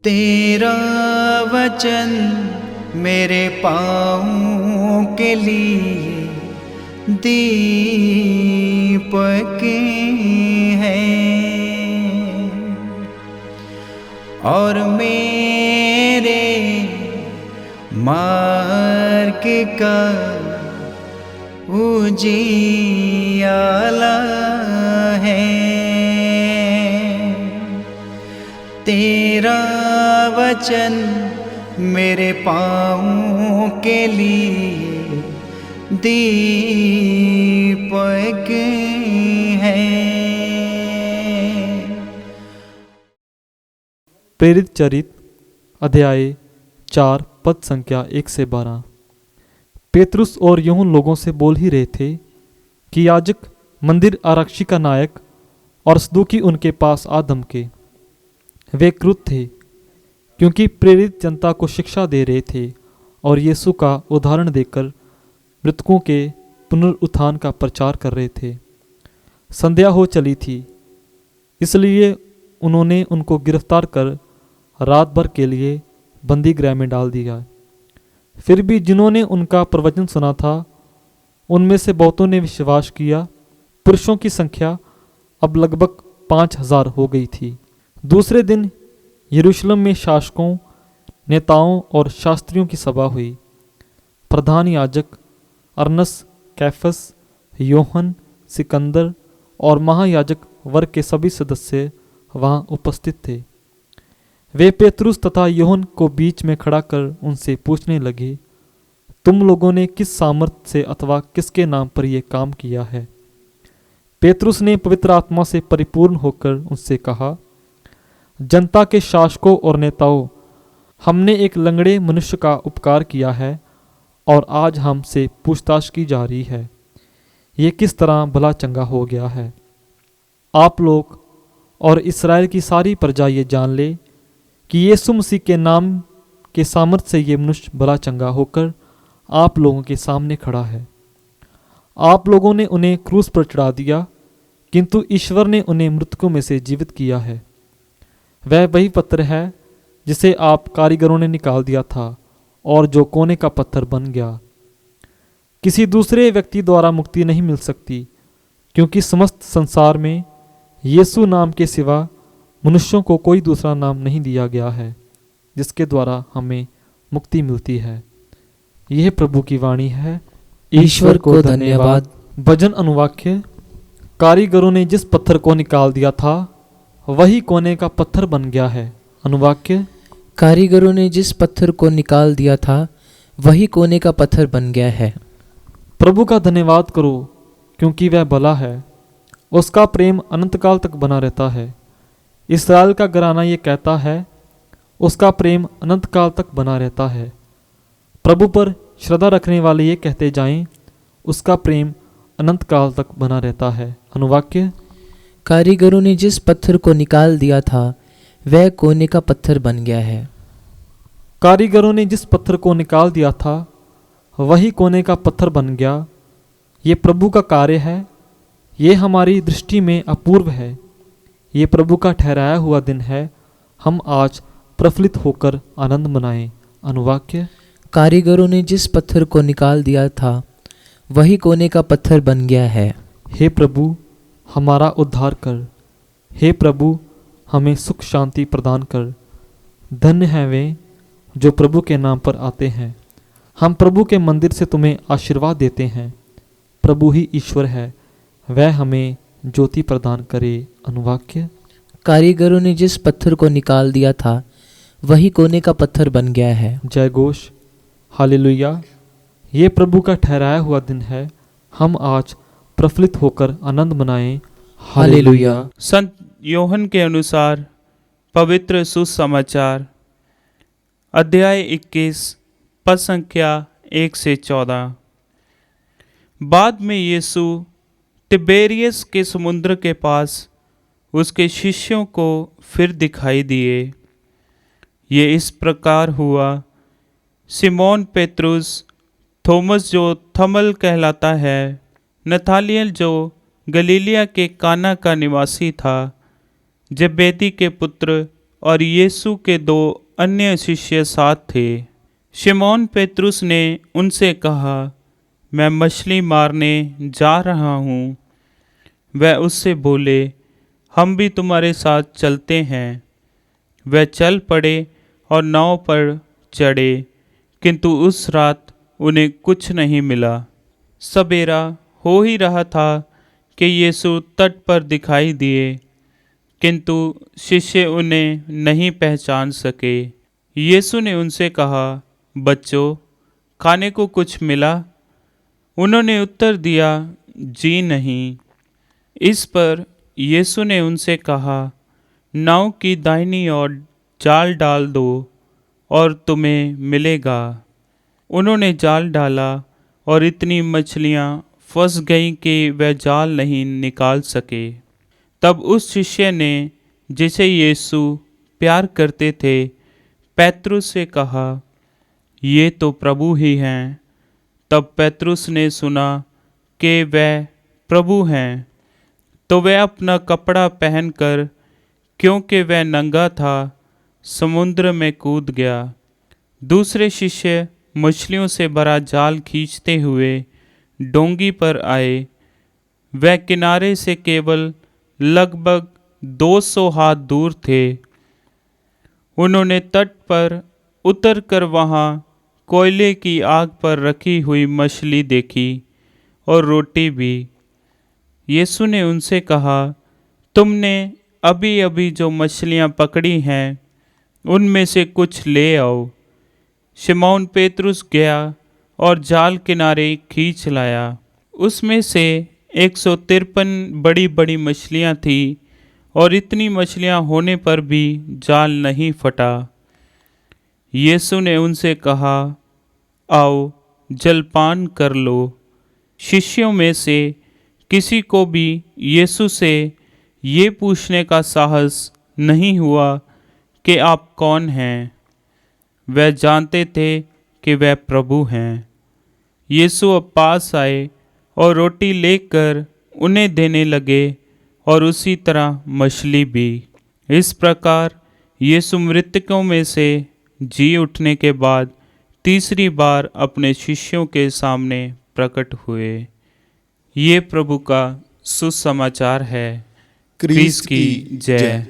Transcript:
तेरा वचन मेरे पाँवों के लिए दीपक है और मेरे मार्ग का उजियाला है। तेरा वचन मेरे पाँवों के लिए दीपक है। प्रेरित चरित अध्याय 4 पद संख्या 1 से 12। पेतरुस और यूहन्ना लोगों से बोल ही रहे थे कि याजक, मंदिर आरक्षी का नायक और सदूकी उनके पास आ धमके। वे क्रुद्ध थे क्योंकि प्रेरित जनता को शिक्षा दे रहे थे और यीशु का उदाहरण देकर मृतकों के पुनरुत्थान का प्रचार कर रहे थे। संध्या हो चली थी, इसलिए उन्होंने उनको गिरफ्तार कर रात भर के लिए बंदी गृह में डाल दिया। फिर भी जिन्होंने उनका प्रवचन सुना था, उनमें से बहुतों ने विश्वास किया। पुरुषों की संख्या अब लगभग 5000 हो गई थी। दूसरे दिन यरूशलेम में शासकों, नेताओं और शास्त्रियों की सभा हुई। प्रधान याजक अरनस, कैफस, यूहन्ना, सिकंदर और महायाजक वर्ग के सभी सदस्य वहां उपस्थित थे। वे पेतरुस तथा यूहन्ना को बीच में खड़ा कर उनसे पूछने लगे, तुम लोगों ने किस सामर्थ्य से अथवा किसके नाम पर यह काम किया है? पेतरुस ने पवित्र आत्मा से परिपूर्ण होकर उनसे कहा, जनता के शासकों और नेताओं, हमने एक लंगड़े मनुष्य का उपकार किया है और आज हमसे पूछताछ की जा रही है, ये किस तरह भला चंगा हो गया है। आप लोग और इस्राएल की सारी प्रजा ये जान ले कि यीशु मसीह के नाम के सामर्थ्य से ये मनुष्य भला चंगा होकर आप लोगों के सामने खड़ा है। आप लोगों ने उन्हें क्रूस पर चढ़ा दिया, किंतु ईश्वर ने उन्हें मृतकों में से जीवित किया है। वह वही पत्थर है जिसे आप कारीगरों ने निकाल दिया था और जो कोने का पत्थर बन गया। किसी दूसरे व्यक्ति द्वारा मुक्ति नहीं मिल सकती, क्योंकि समस्त संसार में यीशु नाम के सिवा मनुष्यों को कोई दूसरा नाम नहीं दिया गया है जिसके द्वारा हमें मुक्ति मिलती है। यह प्रभु की वाणी है। ईश्वर को धन्यवाद। भजन अनुवाक्य। कारीगरों ने जिस पत्थर को निकाल दिया था वही कोने का पत्थर बन गया है। अनुवाक्य। कारीगरों ने जिस पत्थर को निकाल दिया था वही कोने का पत्थर बन गया है। प्रभु का धन्यवाद करो, क्योंकि वह भला है, उसका प्रेम अनंत काल तक बना रहता है। इस्राएल का घराना ये कहता है, उसका प्रेम अनंत काल तक बना रहता है। प्रभु पर श्रद्धा रखने वाले ये कहते जाएं, उसका प्रेम अनंत काल तक बना रहता है। अनुवाक्य। कारीगरों ने जिस पत्थर को निकाल दिया था वह कोने का पत्थर बन गया है। कारीगरों ने जिस पत्थर को निकाल दिया था वही कोने का पत्थर बन गया। ये प्रभु का कार्य है, ये हमारी दृष्टि में अपूर्व है। ये प्रभु का ठहराया हुआ दिन है, हम आज प्रफुल्लित होकर आनंद मनाएं। अनुवाक्य। कारीगरों ने जिस पत्थर को निकाल दिया था वही कोने का पत्थर बन गया है। हे प्रभु, हमारा उद्धार कर। हे प्रभु, हमें सुख शांति प्रदान कर। धन्य हैं वे जो प्रभु के नाम पर आते हैं। हम प्रभु के मंदिर से तुम्हें आशीर्वाद देते हैं। प्रभु ही ईश्वर है, वह हमें ज्योति प्रदान करे। अनुवाक्य। कारीगरों ने जिस पत्थर को निकाल दिया था वही कोने का पत्थर बन गया है। जय घोष। हालेलुया। ये प्रभु का ठहराया हुआ दिन है, हम आज प्रफुल्लित होकर आनंद मनाएं। हालेलुया। संत यूहन्ना के अनुसार पवित्र सुसमाचार अध्याय 21 पद संख्या 1 से 14। बाद में यीशु तिबेरियस के समुद्र के पास उसके शिष्यों को फिर दिखाई दिए। ये इस प्रकार हुआ, सिमोन पेतरुस, थोमस जो थमल कहलाता है, नथानिएल जो गलीलिया के काना का निवासी था, जबेदी के पुत्र और यीशु के 2 अन्य शिष्य साथ थे। शिमोन पेतरुस ने उनसे कहा, मैं मछली मारने जा रहा हूँ। वह उससे बोले, हम भी तुम्हारे साथ चलते हैं। वह चल पड़े और नाव पर चढ़े, किंतु उस रात उन्हें कुछ नहीं मिला। सबेरा हो ही रहा था कि यीशु तट पर दिखाई दिए, किंतु शिष्य उन्हें नहीं पहचान सके। यीशु ने उनसे कहा, बच्चों, खाने को कुछ मिला? उन्होंने उत्तर दिया, जी नहीं। इस पर यीशु ने उनसे कहा, नाव की दाहिनी ओर जाल डाल दो और तुम्हें मिलेगा। उन्होंने जाल डाला और इतनी मछलियाँ फंस गईं कि वह जाल नहीं निकाल सके। तब उस शिष्य ने, जिसे यीशु प्यार करते थे, पेतरुस से कहा, ये तो प्रभु ही हैं। तब पेतरुस ने सुना कि वह प्रभु हैं, तो वह अपना कपड़ा पहनकर, क्योंकि वह नंगा था, समुद्र में कूद गया। दूसरे शिष्य मछलियों से भरा जाल खींचते हुए डोंगी पर आए। वह किनारे से केवल लगभग 200 हाथ दूर थे। उन्होंने तट पर उतरकर वहाँ कोयले की आग पर रखी हुई मछली देखी और रोटी भी। यीशु ने उनसे कहा, तुमने अभी अभी जो मछलियाँ पकड़ी हैं, उनमें से कुछ ले आओ। शिमोन पेतरुस गया और जाल किनारे खींच लाया। उसमें से 153 बड़ी बड़ी मछलियाँ थीं, और इतनी मछलियाँ होने पर भी जाल नहीं फटा। यीशु ने उनसे कहा, आओ जलपान कर लो। शिष्यों में से किसी को भी यीशु से ये पूछने का साहस नहीं हुआ कि आप कौन हैं। वह जानते थे कि वह प्रभु हैं। यीशु अब पास आए और रोटी लेकर उन्हें देने लगे, और उसी तरह मछली भी। इस प्रकार यीशु मृतकों में से जी उठने के बाद तीसरी बार अपने शिष्यों के सामने प्रकट हुए। ये प्रभु का सुसमाचार है। क्रिस्त की जय।